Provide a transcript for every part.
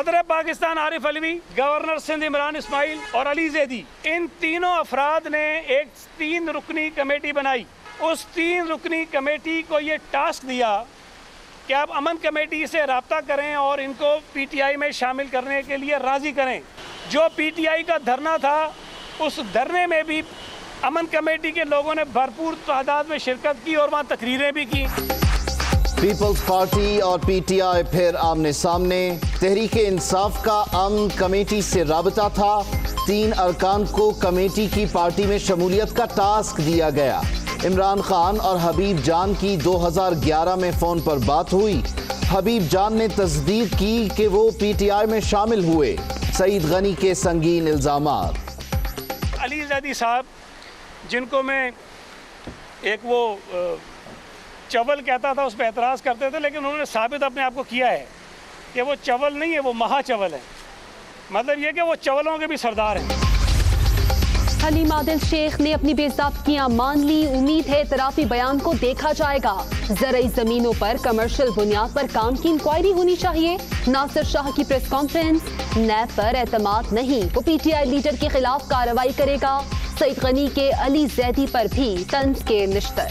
सदर पाकिस्तान आरिफ अलवी, गवर्नर सिंध इमरान इस्माइल और अली जैदी, इन तीनों अफराद ने एक 3 रुकनी कमेटी बनाई। उस 3 रुकनी कमेटी को ये टास्क दिया कि आप अमन कमेटी से रब्ता करें और इनको PTI में शामिल करने के लिए राज़ी करें। जो PTI का धरना था, उस धरने में भी अमन कमेटी के लोगों ने भरपूर तादाद में शिरकत की और वहाँ तकरीरें भी की। पीपल्स पार्टी और PTI फिर आमने सामने। तहरीक इंसाफ का अमन कमेटी से राबता था। 3 अरकान को कमेटी की पार्टी में शमूलियत का टास्क दिया गया। इमरान खान और हबीब जान की 2011 में फ़ोन पर बात हुई। हबीब जान ने तस्दीक की कि वो PTI में शामिल हुए। सईद गनी के संगीन इल्ज़ामात। अली जैदी साहब, जिनको मैं एक वो चवल कहता था, उस पर एतराज़ करते थे, लेकिन उन्होंने साबित अपने आप को किया है कि वो चवल नहीं है, वो महाचवल है। मतलब ये कि वो चवलों के भी सरदार हैं। हलीम आदिल शेख ने अपनी बेज़ाब्तियां मान ली। उम्मीद है इतराफ़ी बयान को देखा जाएगा। ज़रई ज़मीनों पर कमर्शियल बुनियाद पर काम की इंक्वायरी होनी चाहिए। नासिर शाह की प्रेस कॉन्फ्रेंस। नैब पर एतमाद नहीं, वो PTI लीडर के खिलाफ कार्रवाई करेगा। सईद गनी के अली जैदी पर भी तंज के निश्तर।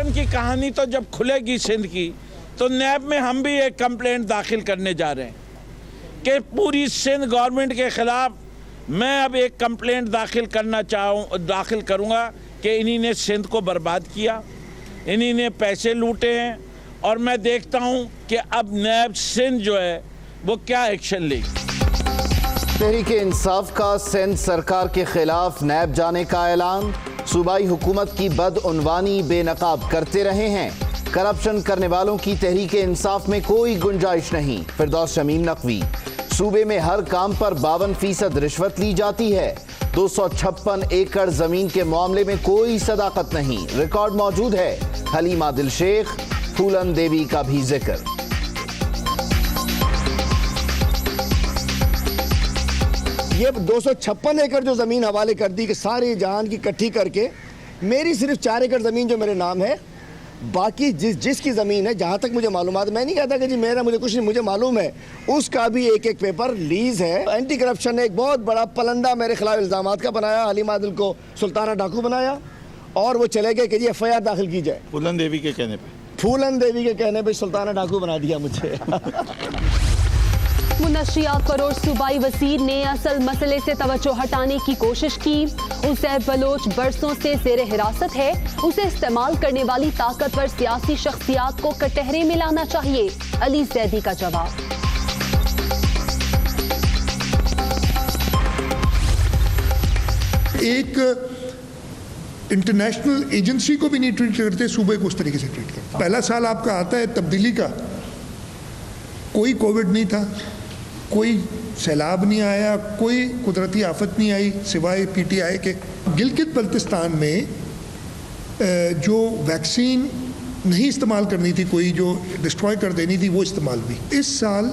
की कहानी तो जब खुलेगी सिंध की, तो नैब में हम भी एक कंप्लेंट दाखिल करने जा रहे हैं कि पूरी सिंध गवर्नमेंट के खिलाफ मैं अब एक कंप्लेंट दाखिल करूंगा कि इन्हीं ने सिंध को बर्बाद किया, इन्हीं ने पैसे लूटे हैं, और मैं देखता हूं कि अब नैब सिंध जो है वो क्या एक्शन लेगी। तहरीक इंसाफ का सिंध सरकार के खिलाफ नैब जाने का ऐलान। सूबाई हुकूमत की बदउनवानी बेनकाब करते रहे हैं। करप्शन करने वालों की तहरीक इंसाफ में कोई गुंजाइश नहीं। फिरदौस शमीम नकवी। सूबे में हर काम पर 52% रिश्वत ली जाती है। 256 एकड़ जमीन के मामले में कोई सदाकत नहीं। रिकॉर्ड मौजूद है। हलीम आदिल शेख, फूलन देवी का भी जिक्र। ये 256 एकड़ जो ज़मीन हवाले कर दी कि सारे जहान की इकट्ठी करके, मेरी सिर्फ 4 एकड़ ज़मीन जो मेरे नाम है, बाकी जिसकी ज़मीन है, जहाँ तक मुझे मालूमात, मैं नहीं कहता कि जी मेरा मुझे कुछ नहीं, मुझे मालूम है, उसका भी एक एक पेपर लीज है। एंटी करप्शन ने एक बहुत बड़ा पलंदा मेरे खिलाफ इल्ज़ामात का बनाया। हलीम आदिल को सुल्ताना डाकू बनाया और वो चले गए कि जी FIR दाखिल की जाए। फूलन देवी के कहने पे सुल्ताना डाकू बना दिया मुझे। मुनशियात फरोश सूबाई वज़ीर ने असल मसले से तवज्जो हटाने की कोशिश की। उसैब बलोच बरसों से ज़ेरे हिरासत है। उसे इस्तेमाल करने वाली ताकतवर सियासी शख्सियात को कटहरे में लाना चाहिए। अली जैदी का जवाब। एक इंटरनेशनल एजेंसी को भी नहीं ट्रीट करते, सूबे को उस तरीके से ट्रीट करते। पहला साल आपका आता है तब्दीली का, कोई कोविड नहीं था, कोई सैलाब नहीं आया, कोई कुदरती आफत नहीं आई सिवाय PTI के। गिलगित बल्तिस्तान में जो वैक्सीन नहीं इस्तेमाल करनी थी, कोई जो डिस्ट्रॉय कर देनी थी, वो इस्तेमाल हुई। इस साल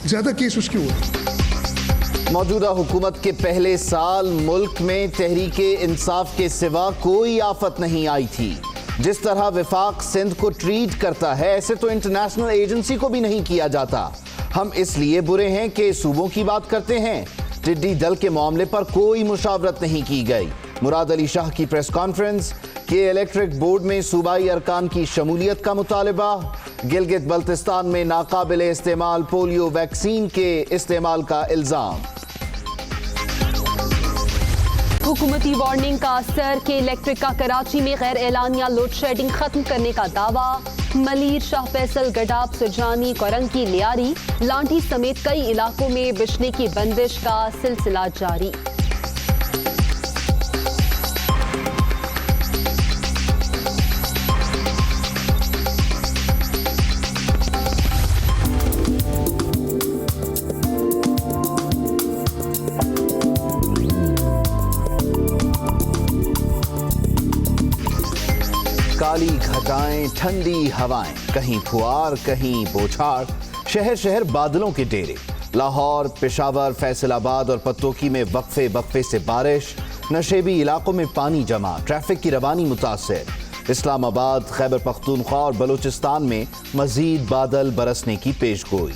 ज़्यादा केस उसके हुए। मौजूदा हुकूमत के पहले साल मुल्क में तहरीक इंसाफ के सिवा कोई आफत नहीं आई थी। जिस तरह विफाक सिंध को ट्रीट करता है, ऐसे तो इंटरनेशनल एजेंसी को भी नहीं किया जाता। हम इसलिए बुरे हैं कि सूबों की बात करते हैं। टिड्डी दल के मामले पर कोई मुशावरत नहीं की गई। मुराद अली शाह की प्रेस कॉन्फ्रेंस के इलेक्ट्रिक बोर्ड में सूबाई अरकान की शमूलियत का मुतालबा। गिलगित बल्तिस्तान में नाकाबिल इस्तेमाल पोलियो वैक्सीन के इस्तेमाल का इल्जाम। हुकूमती वार्निंग का असर के इलेक्ट्रिक का कराची में गैर एलानिया लोड शेडिंग खत्म करने का दावा। मलीर, शाह फैसल, गडाब, सुरजानी, कोरंगी, लियारी, लांठी समेत कई इलाकों में बिजली की बंदिश का सिलसिला जारी। काली घटाएं, ठंडी हवाएं, कहीं फुआर कहीं बौछार, शहर शहर बादलों के डेरे। लाहौर, पेशावर, फैसलाबाद और पत्तोकी में वक्फे वक्फे से बारिश। नशेबी इलाकों में पानी जमा, ट्रैफिक की रवानी मुतासिर। इस्लामाबाद, खैबर पख्तूनख्वा और बलूचिस्तान में मजीद बादल बरसने की पेशगोई।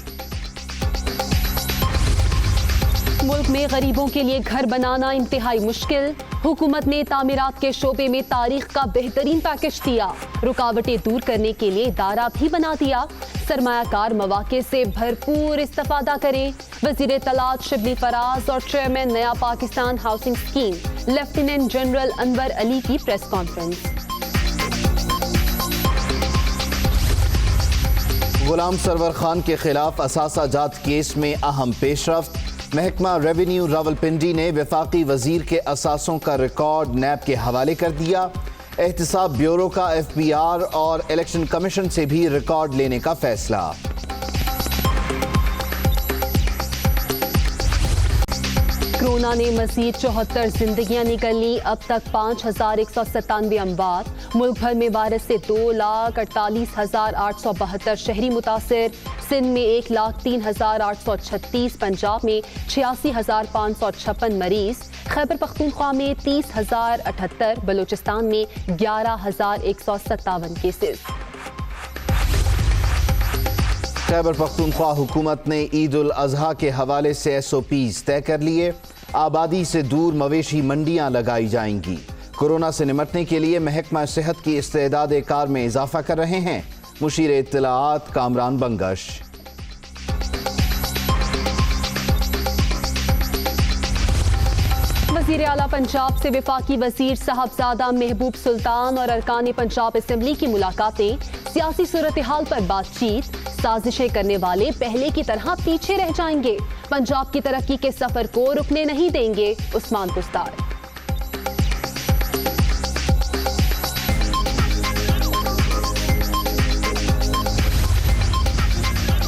मुल्क में गरीबों के लिए घर बनाना इंतहाई मुश्किल। हुकूमत ने तामीरात के शोबे में तारीख का बेहतरीन पैकेज दिया। रुकावटें दूर करने के लिए इदारा भी बना दिया। सरमायाकार मौके से भरपूर इस्तेफादा करें। वजीर तलात शिबली फराज और चेयरमैन नया Pakistan housing scheme lieutenant general Anwar Ali की प्रेस कॉन्फ्रेंस। गुलाम सरवर खान के खिलाफ असासा जात केस में अहम पेशरफ्त। महकमा रेवेन्यू रावलपिंडी ने वफाकी वजीर के असासों का रिकॉर्ड नैब के हवाले कर दिया। एहतिसाब ब्यूरो का FBR और इलेक्शन कमीशन से भी रिकॉर्ड लेने का फैसला। कोरोना ने मजीद 74 जिंदगियां निकली। अब तक 5197 अमवात। मुल्क भर में वायरस से 2,48,872 शहरी मुतासिर। सिंध में 1,03,836, पंजाब में 86,556 मरीज, खैबर पख्तूनख्वा में 30,078, बलूचिस्तान में 11,157 केसेस। खैबर पख्तूनख्वा हुकूमत ने ईद उल अजहा के हवाले से SOPs तय कर लिए। आबादी से दूर मवेशी मंडियां लगाई जाएंगी। कोरोना से निमटने के लिए महकमा सेहत की इस्तेदाद कार में इजाफा कर रहे हैं मुशीर इत्तलाआत कामरान बंगश। वज़ीर आला पंजाब से वफाकी वजीर साहबजादा महबूब सुल्तान और अरकान पंजाब असेंबली की मुलाकातें। सियासी सूरत हाल पर बातचीत। साजिशें करने वाले पहले की तरह पीछे रह जाएंगे। पंजाब की तरक्की के सफर को रुकने नहीं देंगे, उस्मान कुस्तार।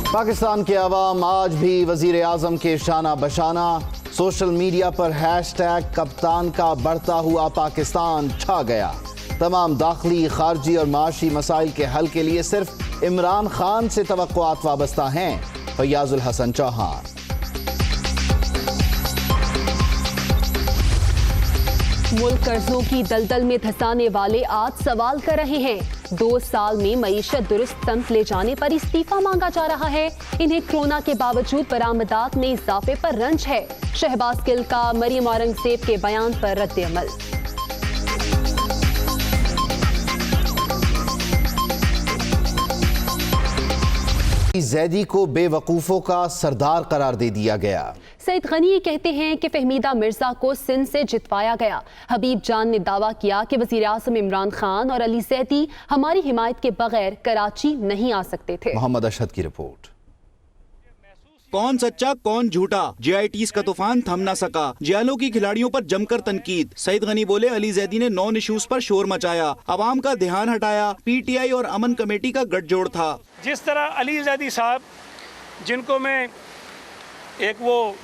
पाकिस्तान के अवाम आज भी वजीर आजम के शाना बशाना। सोशल मीडिया पर हैशटैग कप्तान का बढ़ता हुआ पाकिस्तान छा गया। तमाम दाखिली, खारजी और माशी मसाइल के हल के लिए सिर्फ इमरान खान से तवक्कुआत वाबस्ता हैं। फैयाजुल हसन चौहान। मुल्क कर्जों की दलदल में धंसाने वाले आज सवाल कर रहे हैं। 2 साल में मईशत दुरुस्त समत ले जाने पर इस्तीफा मांगा जा रहा है। इन्हें कोरोना के बावजूद बरामदात में इजाफे पर रंज है। शहबाज गिल का मरियम औरंगजेब के बयान पर रद्द अमल। जैदी को बेवकूफों का सरदार करार दे दिया गया। सईद गनी ये कहते हैं कि फहमीदा मिर्जा को सिंध से जितवाया गया। हबीब जान ने दावा किया कि वजीर आज़म इमरान खान और अली जैदी हमारी हिमायत के बगैर कराची नहीं आ सकते थे। मोहम्मद अशहद की रिपोर्ट। कौन सच्चा कौन झूठा, JITs का तूफान थम ना सका। जियालों की खिलाड़ियों पर जमकर तनकीद। सईद गनी बोले अली जैदी ने नॉन इश्यूज पर शोर मचाया, अवाम का ध्यान हटाया। PTI और अमन कमेटी का गठजोड़ था। जिस तरह अली जैदी साहब, जिनको मैं एक वो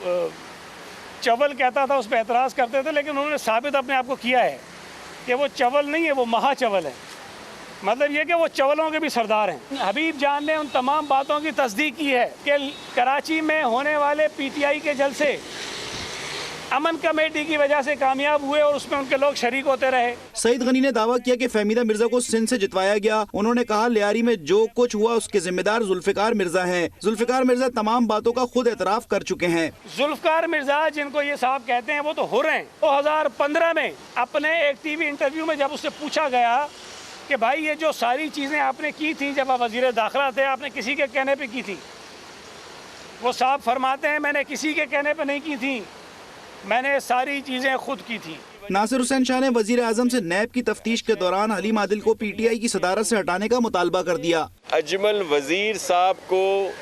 चवल कहता था, उस पर एतराज़ करते थे, लेकिन उन्होंने साबित अपने आप को किया है कि वो चवल नहीं है, वो महाचवल है। मतलब ये कि वो चवलों के भी सरदार हैं। हबीब जान ने उन तमाम बातों की तस्दीक की है कि कराची में होने वाले PTI के जलसे अमन कमेटी की वजह से कामयाब हुए और उसमें उनके लोग शरीक होते रहे। सईद गनी ने दावा किया कि फहमीदा मिर्जा को सिंध से जितवाया गया। उन्होंने कहा लियारी में जो कुछ हुआ उसके जिम्मेदार जुल्फिकार मिर्जा हैं। जुल्फिकार मिर्जा तमाम बातों का खुद एतराफ कर चुके हैं। जुल्फिकार मिर्जा जिनको ये साहब कहते हैं, वो तो हो रहे हैं। 2015 में अपने एक TV इंटरव्यू में जब उससे पूछा गया कि भाई ये जो सारी चीज़ें आपने की थी जब आप वज़ीर दाखिला थे, आपने किसी के कहने पे की थी? वो साहब फरमाते हैं मैंने किसी के कहने पे नहीं की थी, मैंने सारी चीज़ें खुद की थी। नासिर हुसैन शाह ने वजीर आजम से नैब की तफ्तीश के दौरान हलीम आदिल को PTI की सदारत से हटाने का मुतालबा कर दिया। अजमल वजीर साहब को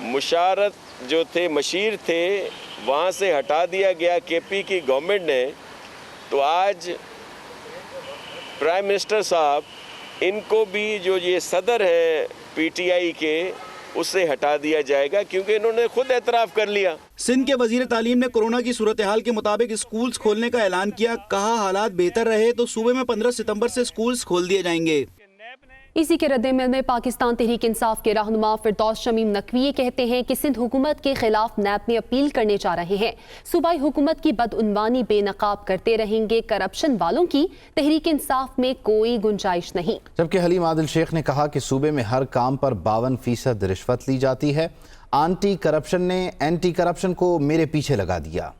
मुशारत जो थे, मशीर थे, वहाँ से हटा दिया गया KP की गवर्नमेंट ने। तो आज प्राइम मिनिस्टर साहब, इनको भी जो ये सदर है PTI के, उससे हटा दिया जाएगा क्योंकि इन्होंने खुद एतराफ़ कर लिया। सिंध के वजीर तालीम ने कोरोना की सूरत हाल के मुताबिक स्कूल्स खोलने का ऐलान किया। कहा हालात बेहतर रहे तो सूबे में 15 सितंबर से स्कूल्स खोल दिए जाएंगे। इसी के रद्द-ए-अमल में पाकिस्तान तहरीक इंसाफ के रहनुमा फिरदौस शमीम नकवी ये कहते हैं कि सिंध हुकूमत के खिलाफ नैब में अपील करने जा रहे हैं। सूबाई हुकूमत की बदउनवानी बेनकाब करते रहेंगे, करप्शन वालों की तहरीक इंसाफ में कोई गुंजाइश नहीं। जबकि हलीम आदिल शेख ने कहा कि सूबे में हर काम पर 52% रिश्वत ली जाती है। एंटी करप्शन ने एंटी करप्शन को मेरे पीछे लगा दिया।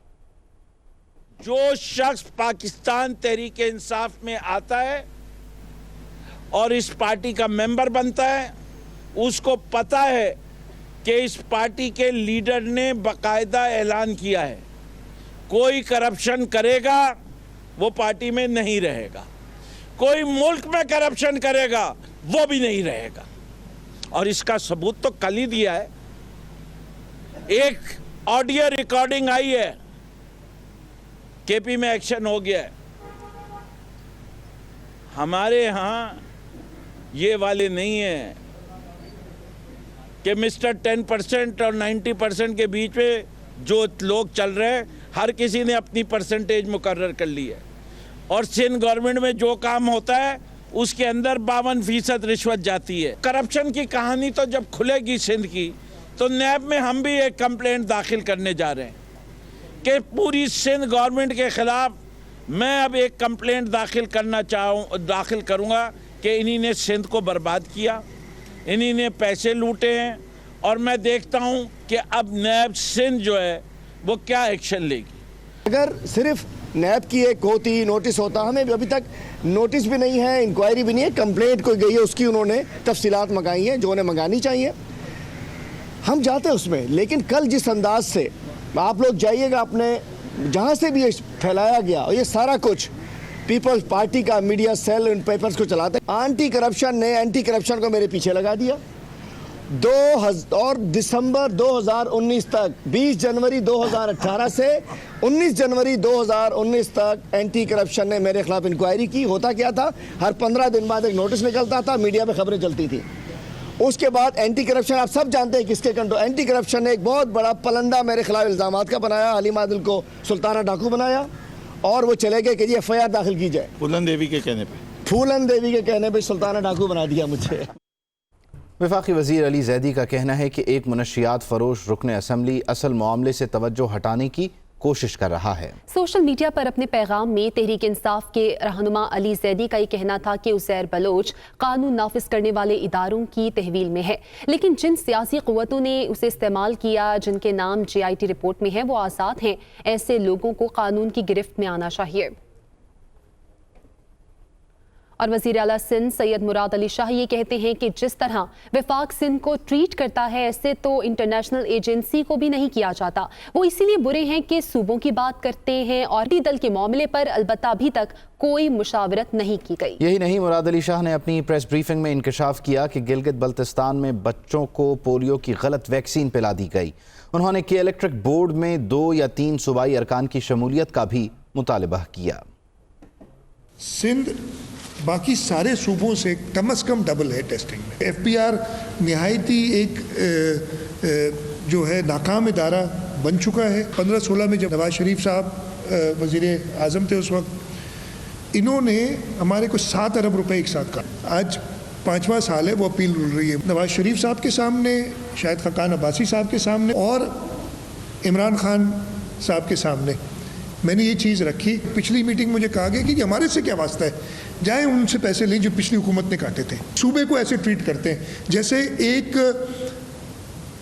जो शख्स पाकिस्तान तहरीक इंसाफ में आता है और इस पार्टी का मेंबर बनता है, उसको पता है कि इस पार्टी के लीडर ने बाकायदा ऐलान किया है कोई करप्शन करेगा वो पार्टी में नहीं रहेगा, कोई मुल्क में करप्शन करेगा वो भी नहीं रहेगा। और इसका सबूत तो कल ही दिया है। एक ऑडियो रिकॉर्डिंग आई है, केपी में एक्शन हो गया है। हमारे यहाँ ये वाले नहीं है कि मिस्टर 10% और 90% के बीच में जो लोग चल रहे हैं, हर किसी ने अपनी परसेंटेज मुकर्रर कर ली है। और सिंध गवर्नमेंट में जो काम होता है उसके अंदर 52% रिश्वत जाती है। करप्शन की कहानी तो जब खुलेगी सिंध की, तो नैब में हम भी एक कंप्लेंट दाखिल करने जा रहे हैं कि पूरी सिंध गवर्नमेंट के खिलाफ मैं अब एक कंप्लेंट दाखिल करूंगा कि इन्हीं ने सिंध को बर्बाद किया, इन्हीं ने पैसे लूटे हैं। और मैं देखता हूं कि अब नैब सिंध जो है वो क्या एक्शन लेगी। अगर सिर्फ नैब की एक होती, नोटिस होता, हमें अभी तक नोटिस भी नहीं है, इंक्वायरी भी नहीं है, कंप्लेंट कोई गई है उसकी उन्होंने तफसीलात मंगाई हैं जो उन्हें मंगानी चाहिए, हम जाते हैं उसमें। लेकिन कल जिस अंदाज से आप लोग जाइएगा, अपने जहाँ से भी ये फैलाया गया और ये सारा कुछ पीपल्स पार्टी का मीडिया सेल इन पेपर्स को चलाते हैं, एंटी करप्शन ने एंटी करप्शन को मेरे पीछे लगा दिया। और दिसंबर 2019 तक, 20 जनवरी 2018 से 19 जनवरी 2019 तक एंटी करप्शन ने मेरे खिलाफ इंक्वायरी की। होता क्या था, हर 15 दिन बाद एक नोटिस निकलता था, मीडिया में खबरें चलती थी। उसके बाद एंटी करप्शन, आप सब जानते हैं किसके कंट्रोल, एंटी करप्शन ने एक बहुत बड़ा पलंदा मेरे खिलाफ इल्जामात का बनाया। हलीम आदिल को सुल्ताना डाकू बनाया और वो चले गए कि जी FIR दाखिल की जाए। फूलन देवी के कहने पे सुल्ताना डाकू बना दिया मुझे। वफाकी वज़ीर अली ज़ैदी का कहना है कि एक मुनशियात फरोश रुकन असम्बली असल मामले से तवज्जो हटाने की कोशिश कर रहा है। सोशल मीडिया पर अपने पैगाम में तहरीक इंसाफ के रहनुमा अली ज़ैदी का ये कहना था कि उज़ैर बलोच कानून नाफिज करने वाले इदारों की तहवील में है, लेकिन जिन सियासी क़ुव्वतों ने उसे इस्तेमाल किया, जिनके नाम JIT रिपोर्ट में है, वो आज़ाद हैं। ऐसे लोगों को कानून की गिरफ्त में आना चाहिए। और वज़ीर आला सिंध सैयद मुराद अली शाह ये कहते हैं कि जिस तरह वफाक सिंध को ट्रीट करता है, ऐसे तो इंटरनेशनल एजेंसी को भी नहीं किया जाता। वो इसीलिए बुरे हैं कि सूबों की बात करते हैं और दल के मामले पर अलबत्ता अभी तक कोई मुशावरत नहीं की गई। यही नहीं, मुराद अली शाह ने अपनी प्रेस ब्रीफिंग में इंकशाफ किया कि गिलगित बल्तिस्तान में बच्चों को पोलियो की गलत वैक्सीन पिला दी गई। उन्होंने कि इलेक्ट्रिक बोर्ड में 2 या 3 सूबाई अरकान की शमूलियत का भी मुतालबा किया। सिंध बाकी सारे सूबों से कम से कम डबल है टेस्टिंग में। FPR निहायती एक जो है नाकाम इदारा बन चुका है। 15-16 में जब नवाज शरीफ साहब वज़ीर आज़म थे उस वक्त, इन्होंने हमारे को 7 अरब रुपए एक साथ का, आज 5वां साल है वो अपील रुल रही है नवाज शरीफ साहब के सामने, शाहिद खाकान अब्बासी साहब के सामने और इमरान खान साहब के सामने। मैंने ये चीज़ रखी। पिछली मीटिंग मुझे कहा गया कि हमारे से क्या वास्ता है, जाएं उनसे पैसे लें जो पिछली हुकूमत ने काटे थे। सूबे को ऐसे ट्रीट करते हैं जैसे एक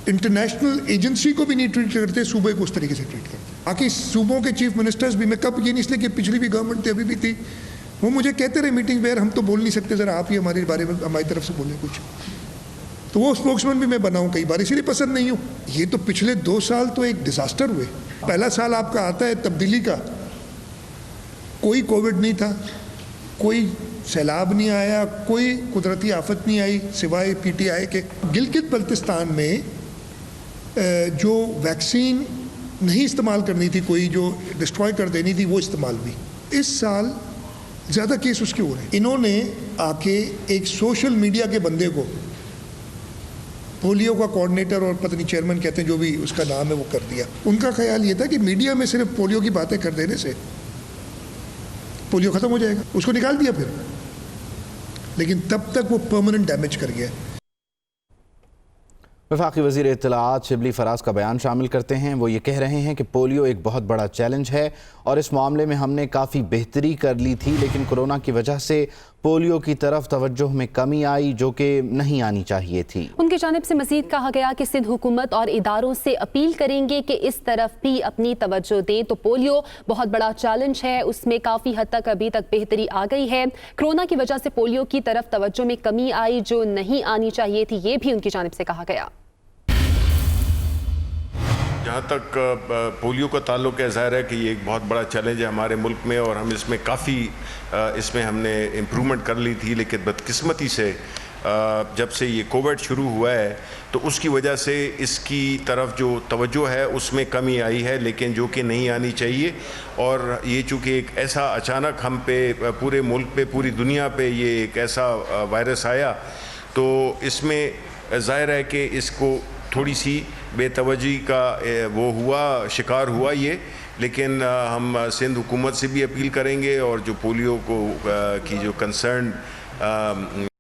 इंटरनेशनल एजेंसी को भी नहीं ट्रीट करते, सूबे को उस तरीके से ट्रीट करते। बाकी सूबों के चीफ मिनिस्टर्स भी, मैं कब ये नहीं इसलिए कि पिछली भी गवर्नमेंट थी, अभी भी थी, वो मुझे कहते रहे मीटिंग में, हम तो बोल नहीं सकते, ज़रा आप ही हमारे बारे में हमारी तरफ से बोलें कुछ। तो वो स्पोक्समैन भी मैं बनाऊँ कई बार, इसीलिए पसंद नहीं हूँ। ये तो पिछले 2 साल तो एक डिज़ास्टर हुए। पहला साल आपका आता है तब्दीली का, कोई कोविड नहीं था, कोई सैलाब नहीं आया, कोई कुदरती आफत नहीं आई सिवाय PTI के। गिलगित बल्तिस्तान में जो वैक्सीन नहीं इस्तेमाल करनी थी, कोई जो डिस्ट्रॉय कर देनी थी, वो इस्तेमाल भी। इस साल ज़्यादा केस उसके हो रहे हैं। इन्होंने आके एक सोशल मीडिया के बंदे को, पोलियो का कोऑर्डिनेटर और पता नहीं चेयरमैन कहते हैं, जो भी उसका नाम है, वो कर दिया। उनका ख्याल ये था कि मीडिया में सिर्फ पोलियो की बातें कर देने से पोलियो ख़त्म हो जाएगा, उसको निकाल दिया। फिर लेकिन तब तक वो परमानेंट डैमेज कर गया। वफाकी वज़ीर इत्तलाआत शिबली फराज का बयान शामिल करते हैं। वो ये कह रहे हैं कि पोलियो एक बहुत बड़ा चैलेंज है और इस मामले में हमने काफ़ी बेहतरी कर ली थी, लेकिन कोरोना की वजह से पोलियो की तरफ तवज्जो में कमी आई जो कि नहीं आनी चाहिए थी। उनकी जानिब से मजीद कहा गया कि सिंध हुकूमत और इदारों से अपील करेंगे कि इस तरफ भी अपनी तवज्जो दें। तो पोलियो बहुत बड़ा चैलेंज है, उसमें काफ़ी हद तक अभी तक बेहतरी आ गई है। कोरोना की वजह से पोलियो की तरफ तवज्जो में कमी आई जो नहीं आनी चाहिए थी, ये भी उनकी जानिब से कहा गया। जहाँ तक पोलियो का ताल्लुक है, ज़ाहिर है कि ये एक बहुत बड़ा चैलेंज है हमारे मुल्क में और हम इसमें काफ़ी इसमें हमने इम्प्रूवमेंट कर ली थी, लेकिन बदकिस्मती से जब से ये कोविड शुरू हुआ है तो उसकी वजह से इसकी तरफ जो तवज्जो है उसमें कमी आई है, लेकिन जो कि नहीं आनी चाहिए। और ये चूँकि एक ऐसा अचानक हम पे पूरे मुल्क पे पूरी दुनिया पे ये एक ऐसा वायरस आया तो इसमें ज़ाहिर है कि इसको थोड़ी सी बेतवज्जी का वो हुआ, शिकार हुआ ये। लेकिन हम सिंध हुकूमत से भी अपील करेंगे और जो पोलियो को की जो कंसर्न